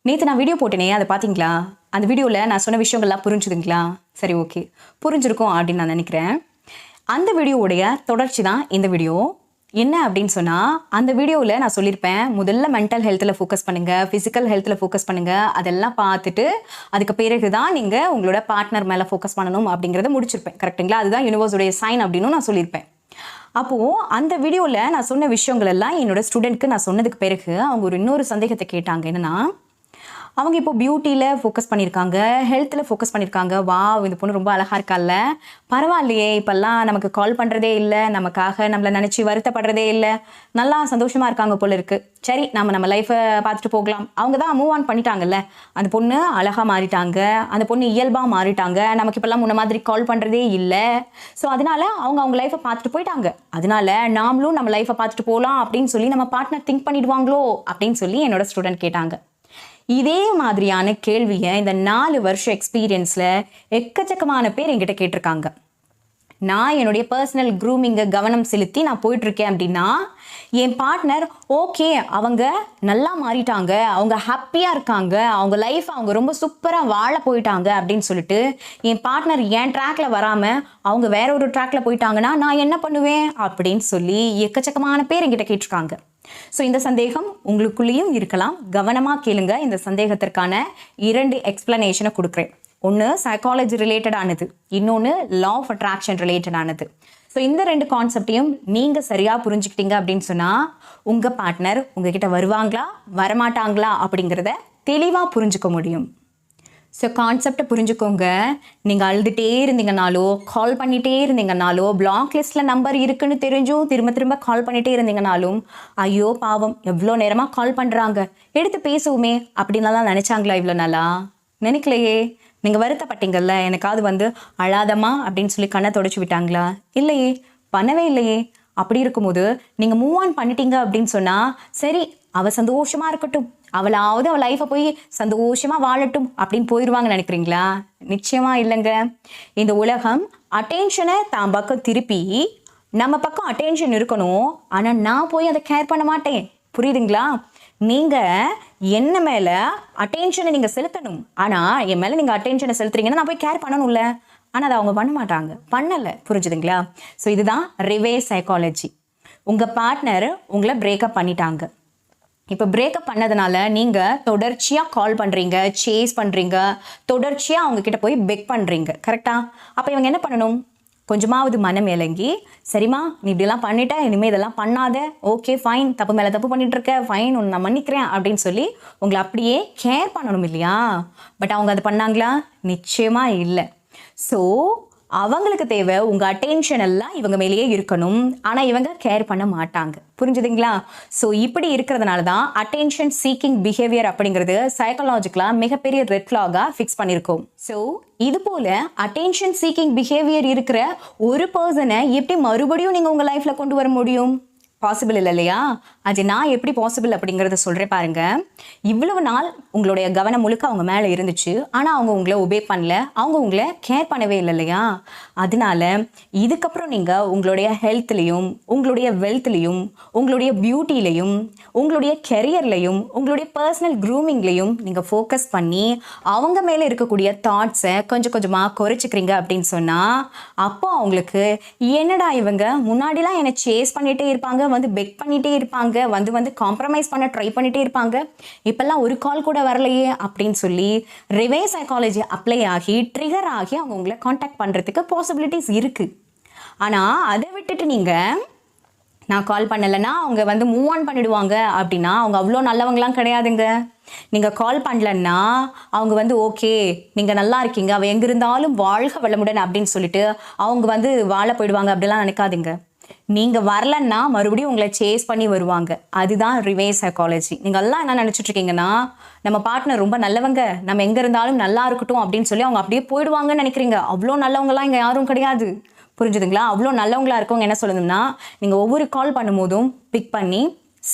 நேற்று நான் வீடியோ போட்டேனே, அதை பார்த்தீங்களா? அந்த வீடியோவில் நான் சொன்ன விஷயங்கள்லாம் புரிஞ்சுதுங்களா? சரி, ஓகே, புரிஞ்சிருக்கும் அப்படின்னு நான் நினைக்கிறேன். அந்த வீடியோவுடைய தொடர்ச்சி தான் இந்த வீடியோ. என்ன அப்படின்னு சொன்னால், அந்த வீடியோவில் நான் சொல்லியிருப்பேன், முதல்ல மென்டல் ஹெல்த்தில் ஃபோக்கஸ் பண்ணுங்கள், ஃபிசிக்கல் ஹெல்த்தில் ஃபோக்கஸ் பண்ணுங்கள், அதெல்லாம் பார்த்துட்டு அதுக்கு பிறகு தான் நீங்கள் உங்களோட பார்ட்னர் மேலே ஃபோக்கஸ் பண்ணணும் அப்படிங்கிறத முடிச்சிருப்பேன். கரெக்டுங்களா? அதுதான் யூனிவர்ஸுடைய சைன் அப்படின்னு நான் சொல்லியிருப்பேன். அப்போது அந்த வீடியோவில் நான் சொன்ன விஷயங்கள் எல்லாம் என்னோட ஸ்டூடெண்ட்க்கு நான் சொன்னதுக்கு பிறகு அவங்க ஒரு இன்னொரு சந்தேகத்தை கேட்டாங்க. என்னென்னா, அவங்க இப்போ பியூட்டியில் ஃபோக்கஸ் பண்ணியிருக்காங்க, ஹெல்த்தில் ஃபோக்கஸ் பண்ணியிருக்காங்க. வா, இந்த பொண்ணு ரொம்ப அழகாக இருக்கால்ல, பரவாயில்லையே, இப்போல்லாம் நமக்கு கால் பண்ணுறதே இல்லை, நமக்காக நம்மளை நினச்சி வருத்தப்படுறதே இல்லை, நல்லா சந்தோஷமாக இருக்காங்க போல இருக்குது. சரி, நம்ம லைஃப்பை பார்த்துட்டு போகலாம். அவங்க தான் மூவ் ஆன் பண்ணிட்டாங்கல்ல, அந்த பொண்ணு அழகாக மாறிட்டாங்க, அந்த பொண்ணு இயல்பாக மாறிட்டாங்க, நமக்கு இப்போல்லாம் முன்ன மாதிரி கால் பண்ணுறதே இல்லை. ஸோ அதனால அவங்க லைஃப்பை பார்த்துட்டு போயிட்டாங்க. அதனால நாமளும் நம்ம லைஃப்பை பார்த்துட்டு போகலாம் அப்படின்னு சொல்லி நம்ம பார்ட்னர் திங்க் பண்ணிடுவாங்களோ அப்படின்னு சொல்லி என்னோட ஸ்டூடெண்ட் கேட்டாங்க. இதே மாதிரியான கேள்வியை இந்த 4 வருஷம் எக்ஸ்பீரியன்ஸில் எக்கச்சக்கமான பேர் என்கிட்ட கேட்டிருக்காங்க. நான் என்னுடைய பர்சனல் க்ரூமிங்கை கவனம் செலுத்தி நான் போயிட்டுருக்கேன் அப்படின்னா, என் பார்ட்னர் ஓகே, அவங்க நல்லா மாறிட்டாங்க, அவங்க ஹாப்பியாக இருக்காங்க, அவங்க லைஃப் அவங்க ரொம்ப சூப்பராக வாழ போயிட்டாங்க அப்படின்னு சொல்லிட்டு என் பார்ட்னர் என் ட்ராக்ல வராமல் அவங்க வேற ஒரு ட்ராக்ல போயிட்டாங்கன்னா நான் என்ன பண்ணுவேன் அப்படின்னு சொல்லி எக்கச்சக்கமான பேர் என்கிட்ட கேட்டிருக்காங்க. ஸோ இந்த சந்தேகம் உங்களுக்குள்ளேயும் இருக்கலாம். கவனமாக கேளுங்க. இந்த சந்தேகத்திற்கான 2 எக்ஸ்பிளனேஷனை கொடுக்குறேன். ஒன்று சைக்காலஜி ரிலேட்டடானது, இன்னொன்று லா ஆஃப் அட்ராக்ஷன் ரிலேட்டடானது. ஸோ இந்த 2 கான்செப்டையும் நீங்கள் சரியாக புரிஞ்சுக்கிட்டீங்க அப்படின்னு சொன்னால் உங்கள் பார்ட்னர் உங்ககிட்ட வருவாங்களா வரமாட்டாங்களா அப்படிங்கிறத தெளிவாக புரிஞ்சுக்க முடியும். ஸோ கான்செப்டை புரிஞ்சுக்கோங்க. நீங்கள் அழுதுகிட்டே இருந்தீங்கனாலோ, கால் பண்ணிகிட்டே இருந்தீங்கனாலோ, பிளாக் லிஸ்ட்டில் நம்பர் இருக்குன்னு தெரிஞ்சும் திரும்ப கால் பண்ணிகிட்டே இருந்தீங்கனாலும், ஐயோ பாவம், எவ்வளோ நேரமாக கால் பண்ணுறாங்க, எடுத்து பேசுவோமே அப்படின்லாம் நினச்சாங்களா? இவ்வளோ நாளா நினைக்கலையே. நீங்கள் வருத்தப்பட்டீங்கல்ல, எனக்காவது அழாதம்மா அப்படின்னு சொல்லி கண்ணை தொடச்சி விட்டாங்களா? இல்லையே, பண்ணவே இல்லையே. அப்படி இருக்கும்போது நீங்கள் மூவ் ஆன் பண்ணிட்டீங்க அப்படின்னு சொன்னால், சரி அவள் சந்தோஷமாக இருக்கட்டும், அவளாவது அவள் லைஃப்பை போய் சந்தோஷமாக வாழட்டும் அப்படின்னு போயிடுவாங்கன்னு நினைக்கிறீங்களா? நிச்சயமாக இல்லைங்க. இந்த உலகம் அட்டென்ஷனை தான் பக்கம் திருப்பி நம்ம பக்கம் அட்டென்ஷன் இருக்கணும், ஆனால் நான் போய் அதை கேர் பண்ண மாட்டேன். புரியுதுங்களா? நீங்கள் என்ன மேலே அட்டென்ஷனை நீங்கள் செலுத்தணும், ஆனால் என் மேலே நீங்கள் அட்டென்ஷனை செலுத்துறீங்கன்னா நான் போய் கேர் பண்ணணும்ல, ஆனால் அதை அவங்க பண்ண மாட்டாங்க, பண்ணலை. புரிஞ்சுதுங்களா? ஸோ இதுதான் ரிவர்ஸ் சைக்காலஜி. உங்கள் பார்ட்னர் உங்களை பிரேக்கப் பண்ணிட்டாங்க. இப்போ பிரேக்கப் பண்ணதுனால நீங்கள் தொடர்ச்சியாக கால் பண்ணுறீங்க, சேஸ் பண்ணுறீங்க, தொடர்ச்சியாக அவங்கக்கிட்ட போய் பெக் பண்ணுறீங்க. கரெக்டாக? அப்போ இவங்க என்ன பண்ணணும்? கொஞ்சமாவது மனம் இறங்கி, சரிம்மா நீ இப்படிலாம் பண்ணிட்ட, இனிமேல் இதெல்லாம் பண்ணாத, ஓகே ஃபைன், தப்பு மேலே தப்பு பண்ணிகிட்ருக்க, ஃபைன், உன்னை நான் மன்னிக்கிறேன் அப்படின்னு சொல்லி உங்களை அப்படியே கேர் பண்ணணும் இல்லையா? பட் அவங்க அதை பண்ணாங்களா? நிச்சயமாக இல்லை. ஸோ அவங்களுக்கு தேவை உங்கள் அட்டென்ஷன் எல்லாம் இவங்க மேலேயே இருக்கணும், ஆனால் இவங்க கேர் பண்ண மாட்டாங்க. புரிஞ்சுதுங்களா? ஸோ இப்படி இருக்கிறதுனால தான் அட்டென்ஷன் சீக்கிங் பிஹேவியர் அப்படிங்கிறது சைக்காலஜிக்கலாக மிகப்பெரிய ரெட் ஃப்ளாகாக ஃபிக்ஸ் பண்ணியிருக்கோம். ஸோ இது போல் அட்டென்ஷன் சீக்கிங் பிஹேவியர் இருக்கிற ஒரு பர்சனை எப்படி மறுபடியும் நீங்கள் உங்கள் லைஃப்பில் கொண்டு வர முடியும்? பாசிபிள் இல்லை இல்லையா? அது நான் எப்படி பாசிபிள் அப்படிங்கிறத சொல்கிறேன் பாருங்கள். இவ்வளவு நாள் உங்களுடைய கவனம் முழுக்க அவங்க மேலே இருந்துச்சு, ஆனால் அவங்க உங்களை ஒபே பண்ணல, அவங்க உங்களை கேர் பண்ணவே இல்லை இல்லையா? அதனால இதுக்கப்புறம் நீங்கள் உங்களுடைய ஹெல்த்லேயும், உங்களுடைய வெல்த்லேயும், உங்களுடைய பியூட்டிலையும், உங்களுடைய கெரியர்லையும், உங்களுடைய பர்சனல் க்ரூமிங்லேயும் நீங்கள் ஃபோக்கஸ் பண்ணி அவங்க மேலே இருக்கக்கூடிய தாட்ஸை கொஞ்சம் கொஞ்சமாக குறைச்சிக்கிறீங்க அப்படின்னு சொன்னால், அப்போ அவங்களுக்கு என்னடா இவங்க முன்னாடிலாம் என்னை சேஸ் பண்ணிகிட்டே இருப்பாங்க, பெக் பண்ணிகிட்டே இருப்பாங்க, வந்து காம்ப்ரமைஸ் பண்ண ட்ரை பண்ணிகிட்டே இருப்பாங்க, இப்போல்லாம் ஒரு கால் கூட வரலையே அப்படின்னு சொல்லி ரிவர்ஸ் சைக்காலஜி அப்ளை ஆகி ட்ரிகர் ஆகி அவங்க உங்களை காண்டாக்ட் பண்ணுறதுக்கு பாசிபிலிட்டிஸ் இருக்குது. ஆனால் அதை விட்டுட்டு நீங்கள் நான் கால் பண்ணலைன்னா அவங்க மூவ் ஆன் பண்ணிடுவாங்க அப்படின்னா அவங்க அவ்வளோ நல்லவங்களாம் கிடையாதுங்க. நீங்கள் கால் பண்ணலன்னா அவங்க ஓகே நீங்கள் நல்லா இருக்கீங்க, அவள் எங்கே இருந்தாலும் வாழ்க வளமுடன் அப்படின்னு சொல்லிட்டு அவங்க வாழ போயிடுவாங்க அப்படிலாம் நினைக்காதீங்க. நீங்கள் வரலன்னா மறுபடியும் உங்களை சேஸ் பண்ணி வருவாங்க. அதுதான் ரிவர்ஸ் சைக்காலஜி. நீங்கள் எல்லாம் என்ன நினச்சிட்டு இருக்கீங்கன்னா, நம்ம பார்ட்னர் ரொம்ப நல்லவங்க, நம்ம எங்கே இருந்தாலும் நல்லா இருக்கட்டும் அப்படின்னு சொல்லி அவங்க அப்படியே போயிடுவாங்கன்னு நினைக்கிறீங்க. அவ்வளோ நல்லவங்களாம் இங்கே யாரும் கிடையாது. புரிஞ்சுதுங்களா? அவ்வளோ நல்லவங்களா இருக்கவங்க என்ன சொல்லணும்னா, நீங்கள் ஒவ்வொரு கால் பண்ணும்போதும் பிக் பண்ணி,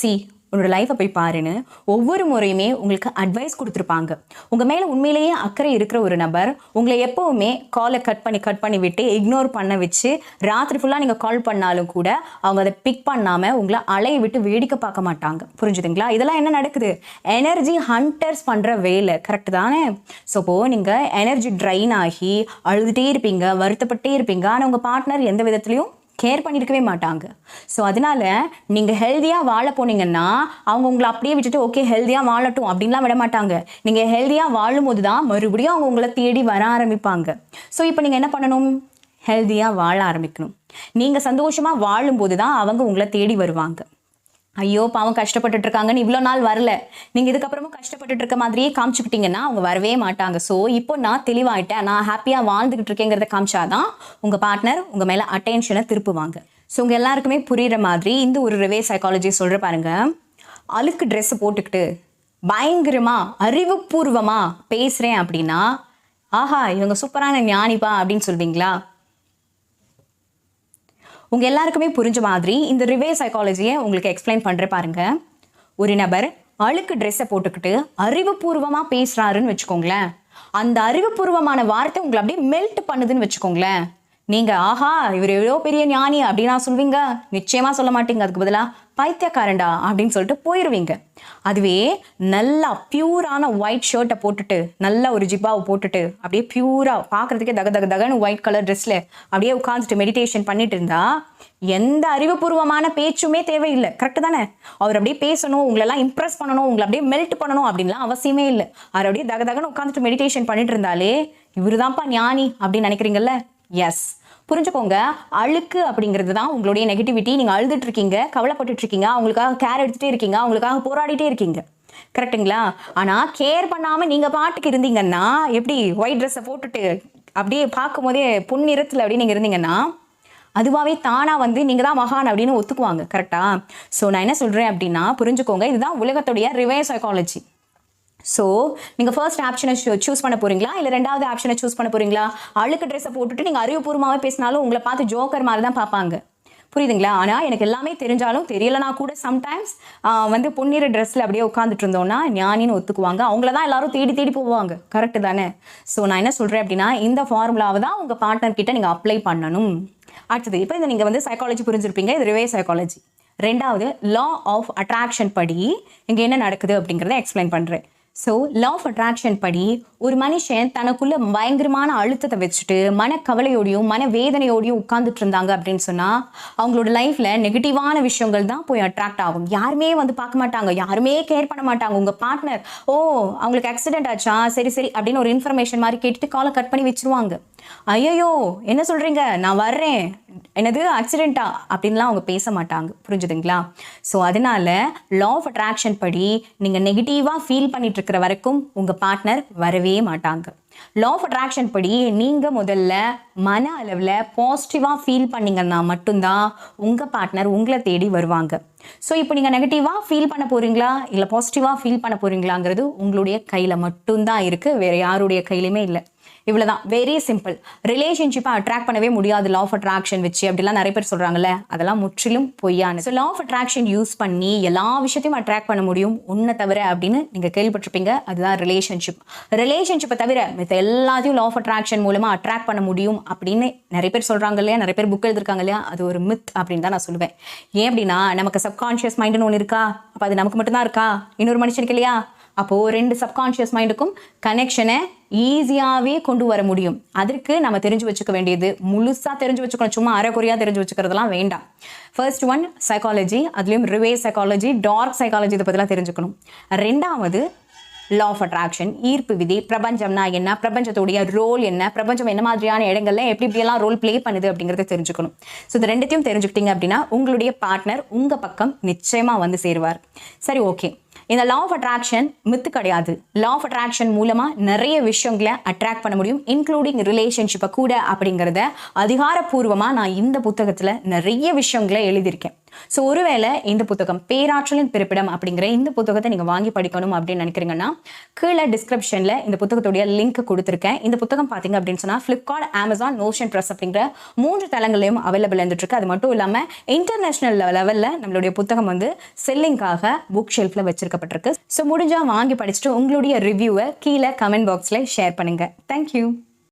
உன்னோட லைஃப்பை போய் பாருன்னு ஒவ்வொரு முறையுமே உங்களுக்கு அட்வைஸ் கொடுத்துருப்பாங்க. உங்கள் மேலே உண்மையிலேயே அக்கறை இருக்கிற ஒரு நபர் உங்களை எப்போவுமே காலை கட் பண்ணி விட்டு இக்னோர் பண்ண வச்சு ராத்திரி ஃபுல்லாக நீங்கள் கால் பண்ணாலும் கூட அவங்க அதை பிக் பண்ணாமல் உங்களை அலைய விட்டு வேடிக்கை பார்க்க மாட்டாங்க. புரிஞ்சுதுங்களா? இதெல்லாம் என்ன நடக்குது? எனர்ஜி ஹண்டர்ஸ் பண்ணுற வேலை. கரெக்டு தானே? ஸோ இப்போது நீங்கள் எனர்ஜி ட்ரைன் ஆகி அழுதுகிட்டே இருப்பீங்க, வருத்தப்பட்டே இருப்பீங்க. ஆனால் உங்கள் பார்ட்னர் எந்த விதத்துலையும் கேர் பண்ணியிருக்கவே மாட்டாங்க. ஸோ அதனால் நீங்கள் ஹெல்த்தியாக வாழ போனீங்கன்னா அவங்க உங்களை அப்படியே விட்டுட்டு ஓகே ஹெல்த்தியாக வாழட்டும் அப்படின்லாம் விட மாட்டாங்க. நீங்கள் ஹெல்த்தியாக வாழும்போது தான் மறுபடியும் அவங்க உங்களை தேடி வர ஆரம்பிப்பாங்க. ஸோ இப்போ நீங்கள் என்ன பண்ணணும்? ஹெல்த்தியாக வாழ ஆரம்பிக்கணும். நீங்கள் சந்தோஷமாக வாழும்போது தான் அவங்க உங்களை தேடி வருவாங்க. ஐயோ பாவம் கஷ்டப்பட்டுட்டு இருக்காங்கன்னு இவ்வளோ நாள் வரல, நீங்கள் இதுக்கப்புறமும் கஷ்டப்பட்டுட்டு இருக்க மாதிரியே காமிச்சுக்கிட்டீங்கன்னா அவங்க வரவே மாட்டாங்க. ஸோ இப்போ நான் தெளிவாயிட்டேன், நான் ஹாப்பியாக வாழ்ந்துக்கிட்டு இருக்கேங்கிறத காமிச்சாதான் உங்கள் பார்ட்னர் உங்கள் மேலே அட்டென்ஷனை திருப்புவாங்க. ஸோ உங்கள் எல்லாருக்குமே புரிகிற மாதிரி இந்த ஒரு ரிவர்ஸ் சைக்காலஜி சொல்கிற பாருங்க. அழுக்கு ட்ரெஸ்ஸு போட்டுக்கிட்டு பயங்கரமாக அறிவுபூர்வமாக பேசுகிறேன் அப்படின்னா ஆஹா இவங்க சூப்பரான ஞானிப்பா அப்படின்னு சொல்வீங்களா? உங்கள் எல்லாருக்குமே புரிஞ்ச மாதிரி இந்த ரிவர்ஸ் சைக்காலஜியை உங்களுக்கு எக்ஸ்பிளைன் பண்ணுற பாருங்க. ஒரு நபர் அழுக்கு ட்ரெஸ்ஸை போட்டுக்கிட்டு அறிவுபூர்வமாக பேசுகிறாருன்னு வச்சுக்கோங்களேன். அந்த அறிவுபூர்வமான வார்த்தை உங்களை அப்படியே மெல்ட் பண்ணுதுன்னு வச்சுக்கோங்களேன். நீங்கள் ஆஹா இவர் எவ்வளோ பெரிய ஞானி அப்படின்னா சொல்வீங்க? நிச்சயமாக சொல்ல மாட்டீங்க. அதுக்கு பதிலாக பைத்தியக்காரண்டா அப்படின்னு சொல்லிட்டு போயிடுவீங்க. அதுவே நல்லா பியூரான ஒயிட் ஷர்ட்டை போட்டுட்டு நல்ல ஒரு ஜிப்பாவை போட்டுட்டு அப்படியே பியூராக பார்க்குறதுக்கே தகன்னு ஒயிட் கலர் ட்ரெஸ்ஸில் அப்படியே உட்காந்துட்டு மெடிடேஷன் பண்ணிட்டு இருந்தா எந்த அறிவுபூர்வமான பேச்சுமே தேவையில்லை. கரெக்டு தானே? அவர் அப்படியே பேசணும், உங்களெல்லாம் இம்ப்ரெஸ் பண்ணணும், உங்களை அப்படியே மெல்ட் பண்ணணும் அப்படின்லாம் அவசியமே இல்லை. அவர் அப்படியே தகன்னு உட்காந்துட்டு மெடிடேஷன் பண்ணிட்டு இருந்தாலே இவர் தான்ப்பா ஞானி அப்படின்னு நினைக்கிறீங்கல்ல? எஸ், புரிஞ்சுக்கோங்க. அழுக்கு அப்படிங்கிறது தான் உங்களுடைய நெகட்டிவிட்டி. நீங்கள் அழுதுட்டு இருக்கீங்க, கவலைப்பட்டுட்டு இருக்கீங்க, அவங்களுக்காக கேர் எடுத்துகிட்டே இருக்கீங்க, அவங்களுக்காக போராடிட்டே இருக்கீங்க. கரெக்டுங்களா? ஆனால் கேர் பண்ணாமல் நீங்கள் பாட்டுக்கு இருந்தீங்கன்னா எப்படி ஒயிட் ட்ரெஸ்ஸை போட்டுட்டு அப்படியே பார்க்கும் போதே பொன்னிறத்தில் அப்படி நீங்கள் இருந்தீங்கன்னா அதுவாகவே தானாக வந்து நீங்கள் தான் மகான் அப்படின்னு ஒத்துக்குவாங்க. கரெக்டாக? ஸோ நான் என்ன சொல்கிறேன் அப்படின்னா புரிஞ்சுக்கோங்க, இதுதான் உலகத்துடைய ரிவர்ஸ் சைக்காலஜி. ஸோ நீங்கள் ஃபர்ஸ்ட் ஆப்ஷனை சூஸ் பண்ண போகிறீங்களா இல்லை ரெண்டாவது ஆப்ஷனை சூஸ் பண்ண போகிறீங்களா? அழுக்கு ட்ரெஸ்ஸை போட்டுட்டு நீங்கள் அறிவுபூர்வமாகவே பேசினாலும் உங்களை பார்த்து ஜோக்கர் மாதிரி தான் பார்ப்பாங்க. புரியுதுங்களா? ஆனால் எனக்கு எல்லாமே தெரிஞ்சாலும் தெரியலனா கூட சம்டைம்ஸ் வந்து பொன்னிற ட்ரெஸ்ஸில் அப்படியே உட்காந்துட்டு இருந்தோன்னா ஞானின்னு ஒத்துக்குவாங்க. அவங்கள தான் எல்லாரும் தேடி போவாங்க. கரெக்டு தானே? ஸோ நான் என்ன சொல்கிறேன் அப்படின்னா இந்த ஃபார்முலாவை தான் உங்கள் பார்ட்னர்கிட்ட நீங்கள் அப்ளை பண்ணணும். அடுத்தது இப்போ இதை நீங்கள் வந்து சைக்காலஜி புரிஞ்சிருப்பீங்க, இது ரிவர்ஸ் சைக்காலஜி. ரெண்டாவது லா ஆஃப் அட்ராக்ஷன் படி இங்கே என்ன நடக்குது அப்படிங்கிறத எக்ஸ்பிளைன் பண்ணுறேன். ஸோ லா ஆஃப் அட்ராக்ஷன் படி ஒரு மனுஷன் தனக்குள்ள பயங்கரமான அழுத்தத்தை வச்சுட்டு மனக்கவலையோடையும் மனவேதனையோடையும் உட்கார்ந்துட்டு இருந்தாங்க அப்படின்னு சொன்னால் அவங்களோட லைஃப்பில் நெகட்டிவான விஷயங்கள் தான் போய் அட்ராக்ட் ஆகும். யாருமே வந்து பார்க்க மாட்டாங்க, யாருமே கேர் பண்ண மாட்டாங்க. உங்கள் பார்ட்னர் ஓ அவங்களுக்கு ஆக்சிடென்ட் ஆச்சா, சரி அப்படின்னு ஒரு இன்ஃபர்மேஷன் மாதிரி கேட்டுட்டு காலை கட் பண்ணி வச்சுருவாங்க. ஐயோ என்ன சொல்கிறீங்க, நான் வர்றேன், என்னது ஆக்சிடென்ட்டா அப்படின்லாம் அவங்க பேச மாட்டாங்க. புரிஞ்சுதுங்களா? ஸோ அதனால லா ஆஃப் அட்ராக்ஷன் படி நீங்கள் நெகட்டிவாக ஃபீல் பண்ணிட்டு இருக்கிற வரைக்கும் உங்கள் பார்ட்னர் வரவே மாட்டாங்க. லா ஆஃப் அட்ராக்ஷன் படி நீங்கள் முதல்ல மன அளவில் பாசிட்டிவாக ஃபீல் பண்ணிங்கன்னா மட்டும்தான் உங்கள் பார்ட்னர் உங்களை தேடி வருவாங்க. ஸோ இப்போ நீங்கள் நெகட்டிவாக ஃபீல் பண்ண போகிறீங்களா இல்லை பாசிட்டிவாக ஃபீல் பண்ண போகிறீங்களாங்கிறது உங்களுடைய கையில் மட்டும்தான் இருக்குது, வேறு யாருடைய கையிலுமே இல்லை. இவ்வளோதான், வெரி சிம்பிள். ரிலேஷன்ஷிப்பை அட்ராக்ட் பண்ணவே முடியாது லா ஆஃப் அட்ராக்ஷன் வச்சு அப்படிலாம் நிறைய பேர் சொல்கிறாங்கல்ல, அதெல்லாம் முற்றிலும் பொய்யானது. So law of attraction use பண்ணி எல்லா விஷயத்தையும் அட்ராக்ட் பண்ண முடியும் ஒன்றை தவிர அப்படின்னு நீங்கள் கேள்விப்பட்டிருப்பீங்க, அதுதான் ரிலேஷன்ஷிப். ரிலேஷன்ஷிப்பை தவிர மற்ற எல்லாத்தையும் லா ஆஃப் அட்ராக்ஷன் மூலமாக அட்ராக்ட் பண்ண முடியும் அப்படின்னு நிறைய பேர் சொல்கிறாங்க இல்லையா, நிறைய பேர் புக் எழுதிருக்காங்க இல்லையா, அது ஒரு மித் அப்படின்னு தான் நான் சொல்லுவேன். ஏன் அப்படின்னா நமக்கு சப்கான்ஷியஸ் மைண்டுன்னு ஒன்று இருக்கா, அப்போ அது நமக்கு மட்டும்தான் இருக்கா, இன்னொரு மனுஷனுக்கு இல்லையா? அப்போது ரெண்டு சப்கான்ஷியஸ் மைண்டுக்கும் கனெக்ஷனை ஈஸியாகவே கொண்டு வர முடியும். அதற்கு நம்ம தெரிஞ்சு வச்சுக்க வேண்டியது முழுசாக தெரிஞ்சு வச்சுக்கணும், சும்மா அரைக்குறையாக தெரிஞ்சு வச்சுக்கிறதுலாம் வேண்டாம். ஃபர்ஸ்ட் ஒன் சைக்காலஜி, அதுலேயும் ரிவர்ஸ் சைக்காலஜி, டார்க் சைக்காலஜி, இதை பற்றிலாம் தெரிஞ்சுக்கணும். ரெண்டாவது லா ஆஃப் அட்ராக்ஷன், ஈர்ப்பு விதி, பிரபஞ்சம்னா என்ன, பிரபஞ்சத்துடைய ரோல் என்ன, பிரபஞ்சம் என்ன மாதிரியான இடங்கள்ல எப்படியெல்லாம் ரோல் ப்ளே பண்ணுது அப்படிங்கிறத தெரிஞ்சுக்கணும். ஸோ இது ரெண்டுத்தையும் தெரிஞ்சுக்கிட்டீங்க அப்படின்னா உங்களுடைய பார்ட்னர் உங்கள் பக்கம் நிச்சயமாக வந்து சேருவார். சரி, ஓகே. இந்த லா ஆஃப் அட்ராக்ஷன் மித்து கிடையாது. லா ஆஃப் அட்ராக்ஷன் மூலமாக நிறைய விஷயங்களை அட்ராக்ட் பண்ண முடியும், இன்க்ளூடிங் ரிலேஷன்ஷிப்பை கூட அப்படிங்கிறத அதிகாரப்பூர்வமாக நான் இந்த புத்தகத்தில் நிறைய விஷயங்களை எழுதியிருக்கேன். ஸோ ஒருவேளை இந்த புத்தகம் பேராற்றலின் பிறப்பிடம் அப்படிங்கிற இந்த புத்தகத்தை நீங்கள் வாங்கி படிக்கணும் அப்படின்னு நினைக்கிறீங்கன்னா கீழே டிஸ்கிரிப்ஷனில் இந்த புத்தகத்துடைய லிங்க் கொடுத்துருக்கேன். இந்த புத்தகம் பார்த்தீங்க அப்படின்னு சொன்னால் ஃப்ளிப்கார்ட், அமேசான், நோஷன் ப்ரெஸ் அப்படிங்கிற 3 தளங்களையும் அவைலபிள் இருந்துட்டு இருக்கு. அது மட்டும் இல்லாமல் இன்டர்நேஷனல் லெவலில் நம்மளுடைய புத்தகம் வந்து செல்லிங்காக புக் ஷெல்ஃபில் வச்சிருக்கப்பட்டிருக்கு. ஸோ முடிஞ்சால் வாங்கி படிச்சுட்டு உங்களுடைய ரிவ்யூவை கீழே கமெண்ட் பாக்ஸில் ஷேர் பண்ணுங்கள். தேங்க்யூ.